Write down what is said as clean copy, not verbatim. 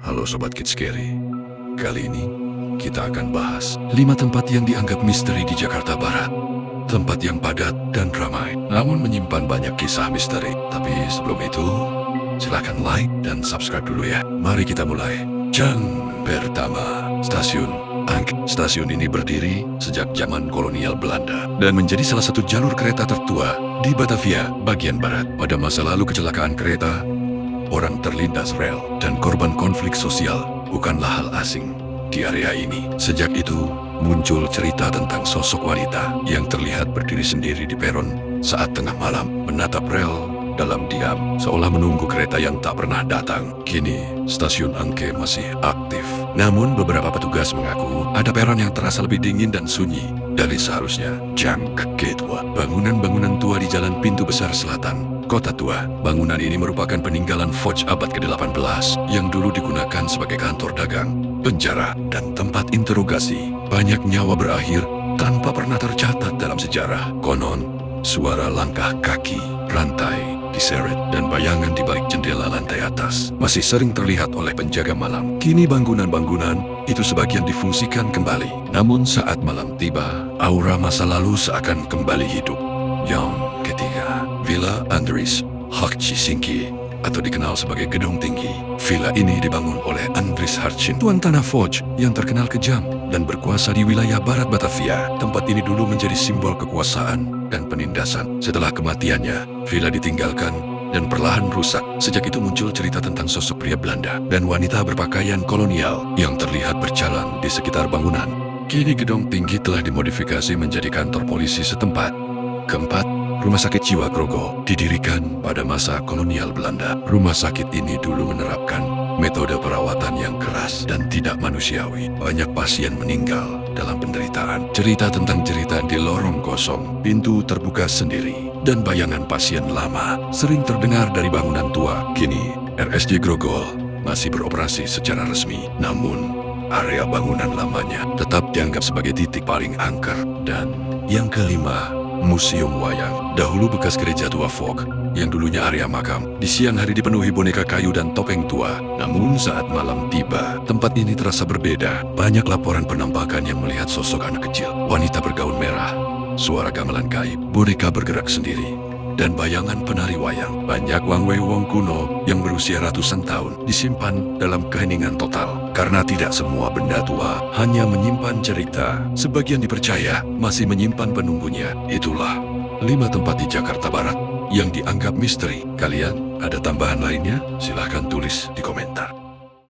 Halo Sobat Kids Scary. Kali ini kita akan bahas 5 tempat yang dianggap misteri di Jakarta Barat. Tempat yang padat dan ramai, namun menyimpan banyak kisah misteri. Tapi sebelum itu, silahkan like dan subscribe dulu ya. Mari kita mulai. Yang pertama, Stasiun Angke. Stasiun ini berdiri sejak zaman kolonial Belanda dan menjadi salah satu jalur kereta tertua di Batavia, bagian barat. Pada masa lalu kecelakaan kereta, orang terlindas rel, dan korban konflik sosial bukanlah hal asing di area ini. Sejak itu, muncul cerita tentang sosok wanita yang terlihat berdiri sendiri di peron saat tengah malam, menatap rel dalam diam, seolah menunggu kereta yang tak pernah datang. Kini, Stasiun Angke masih aktif. Namun, beberapa petugas mengaku ada peron yang terasa lebih dingin dan sunyi dari seharusnya. Yang kedua, bangunan-bangunan tua di Jalan Pintu Besar Selatan, Kota Tua. Bangunan ini merupakan peninggalan Foch abad ke-18 yang dulu digunakan sebagai kantor dagang, penjara, dan tempat interogasi. Banyak nyawa berakhir tanpa pernah tercatat dalam sejarah. Konon, suara langkah kaki, rantai diseret, dan bayangan di balik jendela lantai atas masih sering terlihat oleh penjaga malam. Kini bangunan-bangunan itu sebagian difungsikan kembali. Namun saat malam tiba, aura masa lalu seakan kembali hidup. Yang ketiga, Villa Andries Hartjie, atau dikenal sebagai Gedung Tinggi. Villa ini dibangun oleh Andries Hartjie, tuan tanah Foch yang terkenal kejam dan berkuasa di wilayah barat Batavia. Tempat ini dulu menjadi simbol kekuasaan dan penindasan. Setelah kematiannya, villa ditinggalkan dan perlahan rusak. Sejak itu muncul cerita tentang sosok pria Belanda dan wanita berpakaian kolonial yang terlihat berjalan di sekitar bangunan. Kini Gedung Tinggi telah dimodifikasi menjadi kantor polisi setempat. Keempat, Rumah Sakit Jiwa Grogol didirikan pada masa kolonial Belanda. Rumah sakit ini dulu menerapkan metode perawatan yang keras dan tidak manusiawi. Banyak pasien meninggal dalam penderitaan. Cerita tentang cerita di lorong kosong, pintu terbuka sendiri, dan bayangan pasien lama sering terdengar dari bangunan tua. Kini, RSJ Grogol masih beroperasi secara resmi. Namun, area bangunan lamanya tetap dianggap sebagai titik paling angker. Dan yang kelima, Museum Wayang. Dahulu bekas gereja tua Foch yang dulunya area makam, di siang hari dipenuhi boneka kayu dan topeng tua. Namun saat malam tiba, tempat ini terasa berbeda. Banyak laporan penampakan yang melihat sosok anak kecil, wanita bergaun merah, suara gamelan gaib, boneka bergerak sendiri, dan bayangan penari wayang. Banyak wang-wei-wong kuno yang berusia ratusan tahun disimpan dalam keheningan total. Karena tidak semua benda tua hanya menyimpan cerita, sebagian dipercaya masih menyimpan penunggunya. Itulah 5 tempat di Jakarta Barat yang dianggap misteri. Kalian ada tambahan lainnya? Silahkan tulis di komentar.